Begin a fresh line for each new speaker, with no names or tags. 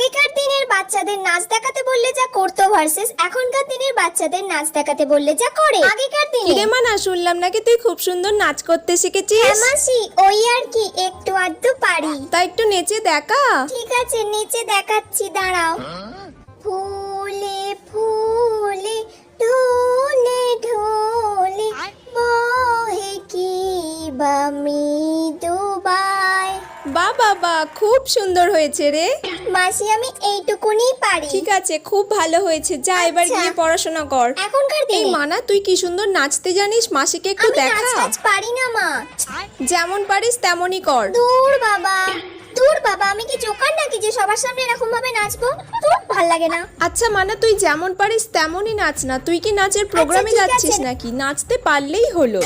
আগেকার দিনের বাচ্চাদের নাচ দেখাতে বললে যা করতো ভার্সেস এখনকার দিনের বাচ্চাদের নাচ দেখাতে বললে যা করে। আগেকার দিনে
কিরে মানা, শুনলাম নাকি তুই খুব সুন্দর নাচ করতে শিখেছিস।
হ্যাঁ মাসি, ওই আর কি একটু আধটু পারি।
তা একটু নেচে দেখা।
ঠিক আছে, নিচে দেখাচ্ছি, দাঁড়াও। ফুলে ফুলে ঢোলে ঢোলে বহে কি বা মৃদুবাই।
বা বাবা, খুব সুন্দর হয়েছে রে।
মাসি আমি এইটুকুনি পারি।
ঠিক আছে, খুব ভালো হয়েছে, যা এবার
আচ্ছা।
গিয়ে পড়াশোনা কর।
এখনকার
এই
দিনে
মানা, তুই কি সুন্দর নাচতে জানিস, মাসিকে একটু
আমি নাচ
দেখা।
টাচ পারি না মা।
যেমন পারিস তেমনই কর।
দূর বাবা, দূর বাবা, আমি কি জোকার নাকি যে সবার সামনে এরকম ভাবে নাচবো? দূর, ভাল লাগে না।
আচ্ছা মানা, তুই যেমন পারিস তেমনই নাচ না। তুই কি নাচের প্রোগ্রামে
ঠিক
যাচ্ছিস
আছে।
নাকি? নাচতে পারলেই হলো।